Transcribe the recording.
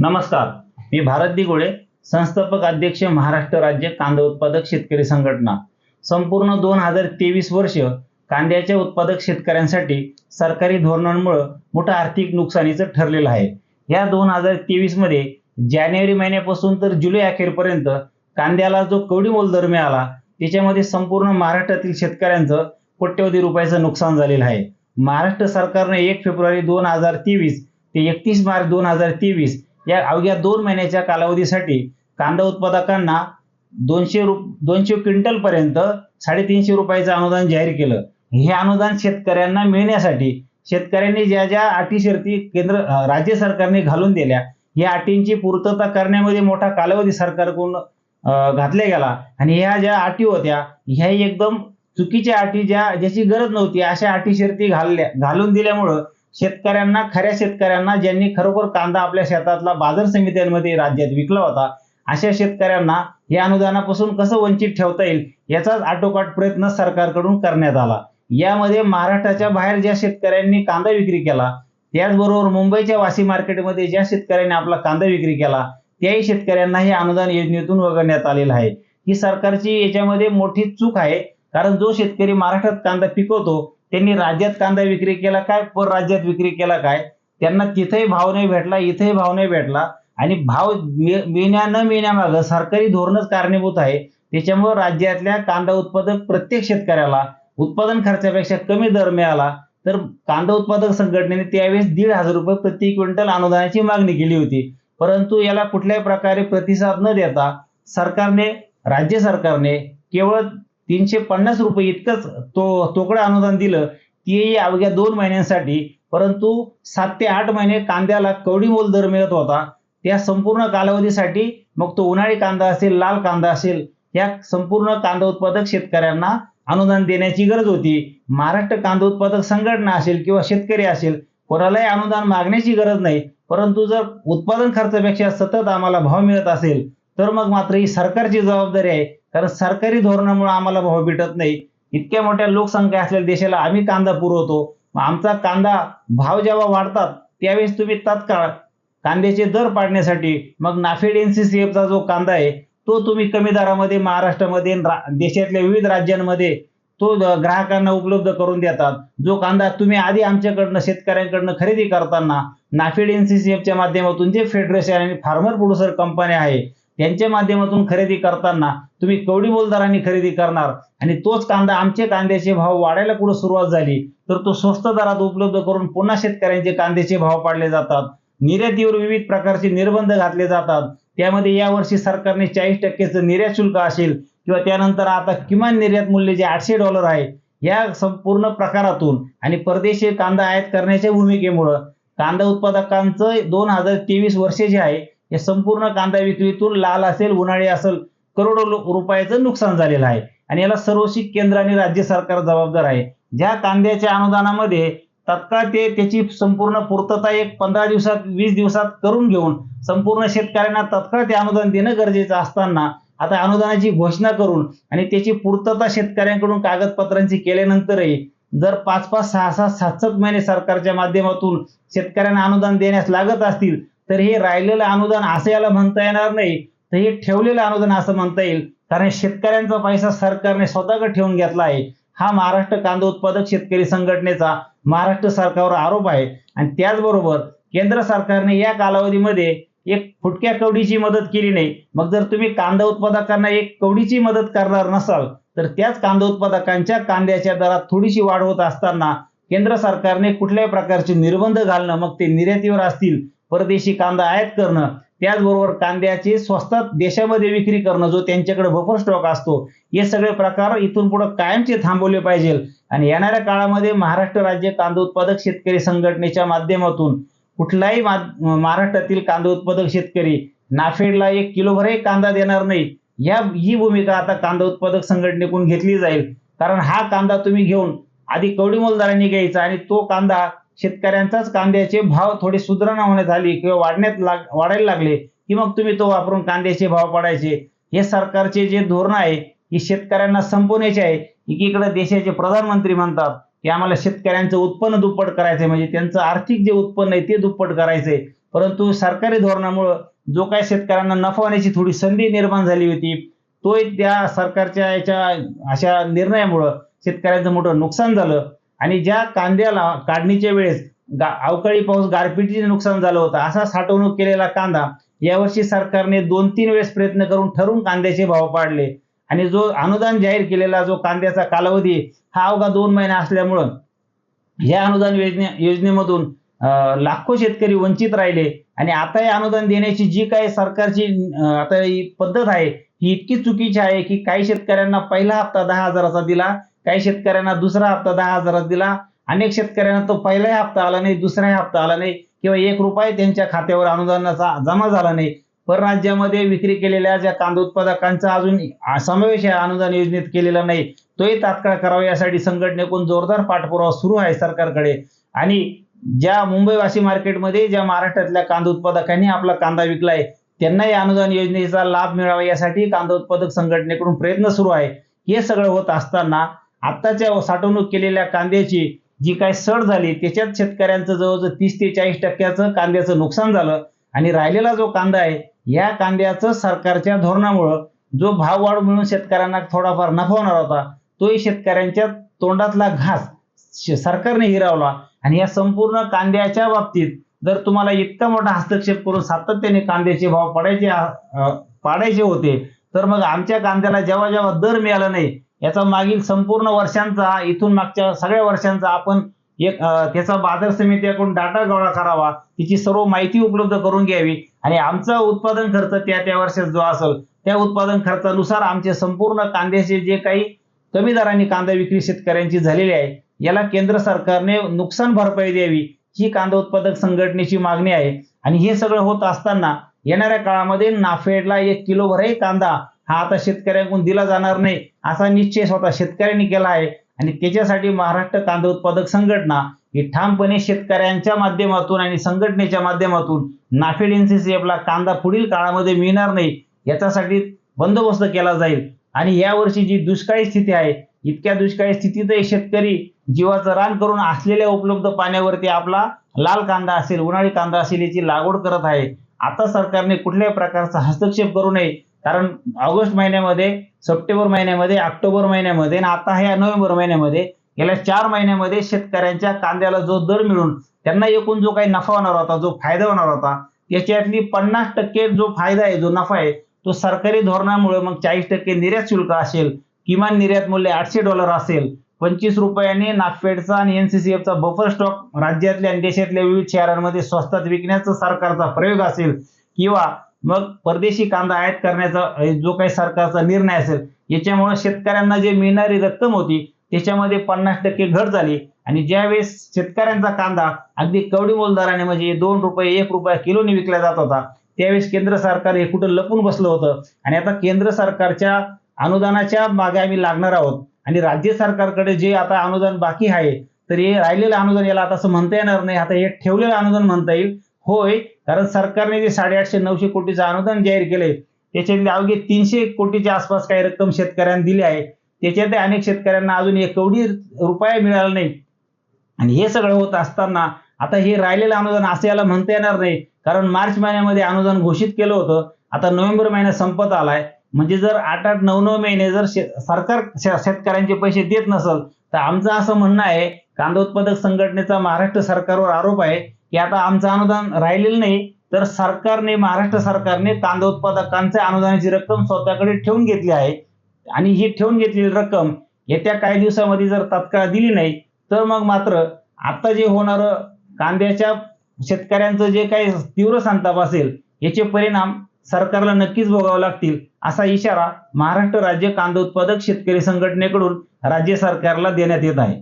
नमस्कार, मी भारत दिगोळे, संस्थापक अध्यक्ष, महाराष्ट्र राज्य कांदा उत्पादक शेतकरी संघटना। संपूर्ण 2023 वर्ष कांद्याच्या उत्पादक शेतकऱ्यांसाठी सरकारी धोरणांमुळे मोठं आर्थिक नुकसानीचं ठरलेलं आहे। या 2023 मध्ये जानेवारी महिन्यापासून तर जुलै अखेरपर्यंत कांद्याला जो कवडीमोल दर मिळाला, त्याच्यामध्ये संपूर्ण महाराष्ट्रातील शेतकऱ्यांचं कोट्यवधी रुपयाचं नुकसान झालेलं आहे। महाराष्ट्र सरकारने 1 फेब्रुवारी 2023 ते 31 मार्च 2023 या अवघ्या 2 महिन्याच्या कालावधीसाठी कांदा उत्पादकांना 200 क्विंटल पर्यंत 350 रुपयाचं अनुदान जाहीर केलं। हे अनुदान शेतकऱ्यांना मिळण्यासाठी शेतकऱ्यांनी ज्या ज्या अटी शर्ती राज्य सरकारने घालून दिल्या, या अटींची पूर्तता करण्यामध्ये मोठा कालावधी सरकारकडून घातला गेला आणि ह्या ज्या अटी होत्या ह्या एकदम चुकीच्या अटी, ज्याची गरज नव्हती अशा अटी शर्ती घालून दिल्यामुळं खऱ्या शेतकऱ्यांना ज्यांनी खरोखर कांदा आपल्या शेतातला बाजार समित्यांमध्ये राज्यात विकला होता, अशा शेतकऱ्यांना या अनुदानापासून कसं वंचित ठेवता येईल याचाच आटोकाट प्रयत्न सरकारकडून करण्यात आला। यामध्ये महाराष्ट्राच्या बाहेर ज्या शेतकऱ्यांनी कांदा विक्री केला, त्याचबरोबर मुंबईच्या वाशी मार्केटमध्ये ज्या शेतकऱ्यांनी आपला कांदा विक्री केला, त्याही शेतकऱ्यांना हे अनुदान योजनेतून वगळण्यात आलेलं आहे। ही सरकारची याच्यामध्ये मोठी चूक आहे, कारण जो शेतकरी महाराष्ट्रात कांदा पिकवतो त्यांनी राज्यात कांदा विक्री केला काय, परराज्यात विक्री केला काय, त्यांना तिथेही भाव नाही भेटला, इथेही भाव नाही भेटला आणि भाव मिळण्या न मिळण्यामागं सरकारी धोरणच कारणीभूत आहे। त्याच्यामुळे राज्यातल्या कांदा उत्पादक प्रत्येक शेतकऱ्याला उत्पादन खर्चापेक्षा कमी दर मिळाला, तर कांदा उत्पादक संघटनेने त्यावेळेस 1,500 रुपये प्रति क्विंटल अनुदानाची मागणी केली होती। परंतु याला कुठल्याही प्रकारे प्रतिसाद न देता राज्य सरकारने केवळ 350 रुपये इतकंच तोकडं अनुदान दिलं, तेही अवघ्या 2 महिन्यांसाठी। परंतु 7 ते 8 महिने कांद्याला कवडीमोल दर मिळत होता। त्या संपूर्ण कालावधीसाठी मग तो उन्हाळी कांदा असेल, लाल कांदा असेल, या संपूर्ण कांदा उत्पादक शेतकऱ्यांना अनुदान देण्याची गरज होती। महाराष्ट्र कांदा उत्पादक संघटना असेल किंवा शेतकरी असेल, कोणालाही अनुदान मागण्याची गरज नाही। परंतु जर उत्पादन खर्चापेक्षा सतत आम्हाला भाव मिळत असेल तर मग मात्र ही सरकारची जबाबदारी आहे, कारण सरकारी धोरणामुळे आम्हाला भाव भेटत नाही। इतक्या मोठ्या लोकसंख्या असलेल्या देशाला आम्ही कांदा पुरवतो, आमचा कांदा भाव जेव्हा वाढतात त्यावेळेस तुम्ही तात्काळ कांद्याचे दर पाडण्यासाठी मग नाफेड NCCF जो कांदा आहे तो तुम्ही कमी दरामध्ये महाराष्ट्रामध्ये देशातल्या विविध राज्यांमध्ये तो ग्राहकांना उपलब्ध करून देतात। जो कांदा तुम्ही आधी आमच्याकडनं शेतकऱ्यांकडनं खरेदी करताना नाफेड NCCFच्या माध्यमातून जे फेडरेशन आणि फार्मर प्रोड्युसर कंपन्या आहे त्यांच्या माध्यमातून खरेदी करताना तुम्ही कवडीमोल दराने खरेदी करणार आणि तोच कांदा आमचे कांद्याचे भाव वाढायला कुठं सुरुवात झाली तर तो स्वस्त दरात उपलब्ध करून पुन्हा शेतकऱ्यांचे कांद्याचे भाव पाडले जातात। निर्यातीवर विविध प्रकारचे निर्बंध घातले जातात। त्यामध्ये यावर्षी सरकारने 40% निर्यात शुल्क असेल किंवा त्यानंतर आता किमान निर्यात मूल्य जे $800 आहे, या संपूर्ण प्रकारातून आणि परदेशी कांदा आयात करण्याच्या भूमिकेमुळे कांदा उत्पादकांचं 2023 वर्ष जे आहे या संपूर्ण कांदा विक्रीतून लाल असेल, उन्हाळी असेल, करोडो रुपयाचं नुकसान झालेलं आहे आणि याला सर्वोच्च केंद्र आणि राज्य सरकार जबाबदार आहे। ज्या कांद्याच्या अनुदानामध्ये तत्काळ त्याची संपूर्ण पूर्तता 15 दिवसात 20 दिवसात करून घेऊन संपूर्ण शेतकऱ्यांना तत्काळ ते अनुदान देणं गरजेचं असताना आता अनुदानाची घोषणा करून आणि त्याची पूर्तता शेतकऱ्यांकडून कागदपत्रांची केल्यानंतरही जर 5-5, 6-6, 7-7 महिने सरकारच्या माध्यमातून शेतकऱ्यांना अनुदान देण्यास लागत असतील तर हे राहिलेलं अनुदान असं याला म्हणता येणार नाही, तर हे ठेवलेलं अनुदान असं म्हणता येईल, कारण शेतकऱ्यांचा पैसा सरकारने स्वतःकडे ठेवून घेतला आहे। हा महाराष्ट्र कांदा उत्पादक शेतकरी संघटनेचा महाराष्ट्र सरकारवर आरोप आहे आणि त्याचबरोबर केंद्र सरकारने या कालावधीमध्ये एक फुटक्या कवडीची मदत केली नाही। मग जर तुम्ही कांदा उत्पादकांना एक कवडीची मदत करणार नसाल तर त्याच कांदा उत्पादकांच्या कांद्याच्या दरात थोडीशी वाढ होत असताना केंद्र सरकारने कुठल्याही प्रकारचे निर्बंध घालणं, मग ते निर्यातीवर असतील, परदेशी कांदा आयात करणं, त्याचबरोबर कांद्याची स्वस्तात देशामध्ये विक्री करणं, जो त्यांच्याकडे बफर स्टॉक असतो, हे सगळे प्रकार इथून पुढे कायमचे थांबवले पाहिजे आणि येणाऱ्या काळामध्ये महाराष्ट्र राज्य कांदा उत्पादक शेतकरी संघटनेच्या माध्यमातून कुठलाही महाराष्ट्रातील कांदा उत्पादक शेतकरी नाफेडला 1 किलोभरही कांदा देणार नाही। ही भूमिका आता कांदा उत्पादक संघटनेकडून घेतली जाईल, कारण हा कांदा तुम्ही घेऊन आधी कवडीमोल दराने घ्यायचा आणि तो कांदा शेतकऱ्यांचाच कांद्याचे भाव थोडी सुधारणा होण्यात आली किंवा वाढायला लागले की मग तुम्ही तो वापरून कांद्याचे भाव पाडायचे। हे सरकारचे जे धोरण आहे ही शेतकऱ्यांना संपवण्याचे आहे। एकीकडे देशाचे प्रधानमंत्री म्हणतात की आम्हाला शेतकऱ्यांचं उत्पन्न दुप्पट करायचंय, म्हणजे त्यांचं आर्थिक जे उत्पन्न आहे ते दुप्पट करायचंय, परंतु सरकारी धोरणामुळे जो काही शेतकऱ्यांना नफा होण्याची थोडी संधी निर्माण झाली होती, तो त्या सरकारच्या याच्या अशा निर्णयामुळं शेतकऱ्यांचं मोठं नुकसान झालं. आणि ज्या कांद्याला काढणीच्या वेळेस अवकाळी पाऊस, गारपिटीचे नुकसान झालं होतं, असा साठवणूक केलेला कांदा यावर्षी सरकारने 2-3 वेळेस प्रयत्न करून ठरवून कांद्याचे भाव पाडले. आणि जो अनुदान जाहीर केलेला जो कांद्याचा कालावधी हा अवघा 2 महिने असल्यामुळं या अनुदान योजनेमधून लाखो शेतकरी वंचित राहिले. आणि आता हे अनुदान देण्याची जी काही सरकारची आता ही पद्धत आहे ही इतकी चुकीची आहे की काही शेतकऱ्यांना पहिला हप्ता 10,000चा दिला, काही शेतकऱ्यांना दुसरा हप्ता 10,000चा दिला, अनेक शेतकऱ्यांना तो पहिलाही हप्ता आला नाही, दुसराही हप्ता आला नाही किंवा ₹1 त्यांच्या खात्यावर अनुदानाचा जमा झाला नाही. परराज्यामध्ये विक्री केलेल्या ज्या कांदा उत्पादकांचा अजून समावेश या अनुदान योजनेत केलेला नाही, तोही तात्काळ करावा यासाठी संघटनेकडून जोरदार पाठपुरावा सुरू आहे सरकारकडे. आणि ज्या मुंबई-वाशी मार्केटमध्ये ज्या महाराष्ट्रातल्या कांदा उत्पादकांनी आपला कांदा विकलाय त्यांना या अनुदान योजनेचा लाभ मिळावा यासाठी कांदा उत्पादक संघटनेकडून प्रयत्न सुरू आहे. हे सगळं होत असताना आत्ताच्या साठवणूक केलेल्या कांद्याची जी काही सड झाली त्याच्यात शेतकऱ्यांचं जवळजवळ 30 ते 40% कांद्याचं नुकसान झालं. आणि राहिलेला जो कांदा आहे या कांद्याचं सरकारच्या धोरणामुळं जो भाव वाढ मिळून शेतकऱ्यांना थोडाफार नफा होणार होता, तोही शेतकऱ्यांच्या तोंडातला घास सरकारने हिरावला. आणि या संपूर्ण कांद्याच्या बाबतीत जर तुम्हाला इतका मोठा हस्तक्षेप करून सातत्याने कांद्याचे भाव पाडायचे होते, तर मग आमच्या कांद्याला जेव्हा जेव्हा दर मिळाला नाही याचा मागील संपूर्ण वर्षांचा, इथून मागच्या सगळ्या वर्षांचा आपण त्याचा बाजार समितीकडून डाटा गोळा करावा, तिची सर्व माहिती उपलब्ध करून घ्यावी आणि आमचा उत्पादन खर्च त्या वर्षात जो असेल त्या उत्पादन खर्चानुसार आमचे संपूर्ण कांद्याचे जे काही कमी दराने कांदा विक्री शेतकऱ्यांची झालेली आहे याला केंद्र सरकारने नुकसान भरपाई द्यावी ही कांदा उत्पादक संघटनेची मागणी आहे. आणि हे सगळं होत असताना येणाऱ्या काळामध्ये नाफेडला 1 किलोभरही कांदा हा आता शेतकऱ्यांकडून दिला जाणार नाही असा निश्चय स्वतः शेतकऱ्यांनी केला आहे. आणि त्याच्यासाठी महाराष्ट्र कांदा उत्पादक संघटना ही ठामपणे शेतकऱ्यांच्या माध्यमातून आणि संघटनेच्या माध्यमातून नाफेड NCCFला कांदा पुढील काळामध्ये मिळणार नाही याच्यासाठी बंदोबस्त केला जाईल. आणि यावर्षी जी दुष्काळी स्थिती आहे, इतक्या दुष्काळी स्थितीतही शेतकरी जीवाचं रान करून असलेल्या उपलब्ध पाण्यावरती आपला लाल कांदा असेल, उन्हाळी कांदा असेल याची लागवड करत आहे. आता सरकारने कुठल्याही प्रकारचा हस्तक्षेप करू नये, कारण ऑगस्ट महिन्यामध्ये, सप्टेंबर महिन्यामध्ये, ऑक्टोबर महिन्यामध्ये आणि आता ह्या नोव्हेंबर महिन्यामध्ये गेल्या 4 महिन्यामध्ये शेतकऱ्यांच्या कांद्याला जो दर मिळून त्यांना एकूण जो काही नफा होणार होता, जो फायदा होणार होता, त्याच्यातली 50% जो फायदा आहे, जो नफा आहे तो सरकारी धोरणामुळे मग 40% निर्यात शुल्क असेल, किमान निर्यात मूल्य $800 असेल, ₹25 नाफेडचा आणि NCCFचा बफर स्टॉक राज्यातल्या आणि देशातल्या विविध शहरांमध्ये स्वस्तात विकण्याचा सरकारचा प्रयोग असेल, किंवा मग परदेशी कांदा आयात करण्याचा जो काही सरकारचा निर्णय असेल, याच्यामुळे शेतकऱ्यांना जे मिळणारी रक्कम होती त्याच्यामध्ये 50% घट झाली. आणि ज्यावेळेस शेतकऱ्यांचा कांदा अगदी कवडीमोल दराने म्हणजे ₹2, ₹1 किलोने विकला जात होता, त्यावेळेस केंद्र सरकार हे कुठं लपून बसलं होतं. आणि आता केंद्र सरकारच्या अनुदानाच्या मागे आम्ही लागणार आहोत. आणि राज्य सरकारकडे जे आता अनुदान बाकी आहे, तर हे राहिलेलं अनुदान याला आता असं म्हणता येणार नाही, आता हे ठेवलेलं अनुदान म्हणता येईल. होय, कारण सरकारने जे 850-900 कोटीचं अनुदान जाहीर केलंय त्याच्यातले अवघे 300 कोटीच्या आसपास काही रक्कम शेतकऱ्यांना दिली आहे. त्याच्यात अनेक शेतकऱ्यांना अजून ₹1 कोटी मिळाला नाही. आणि हे सगळं होत असताना आता हे राहिलेलं अनुदान असं याला म्हणता येणार नाही, कारण मार्च महिन्यामध्ये अनुदान घोषित केलं होतं, आता नोव्हेंबर महिना संपत आलाय. म्हणजे जर 8-8, 9-9 महिने जर सरकार शेतकऱ्यांचे पैसे देत नसेल, तर आमचं असं म्हणणं आहे, कांदा उत्पादक संघटनेचा महाराष्ट्र सरकारवर आरोप आहे की आता आमचं अनुदान राहिलेलं नाही, तर महाराष्ट्र सरकारने कांदा उत्पादकांच्या अनुदानाची रक्कम स्वतःकडे ठेवून घेतली आहे. आणि ही ठेवून घेतलेली रक्कम येत्या काही दिवसामध्ये जर तात्काळ दिली नाही, तर मग मात्र आता जे होणारं कांद्याच्या शेतकऱ्यांचं जे काही तीव्र संताप असेल याचे परिणाम सरकारला नक्कीच भोगावे लागतील, असा इशारा महाराष्ट्र राज्य कांदा उत्पादक शेतकरी संघटनेकडून राज्य सरकारला देण्यात येत आहे.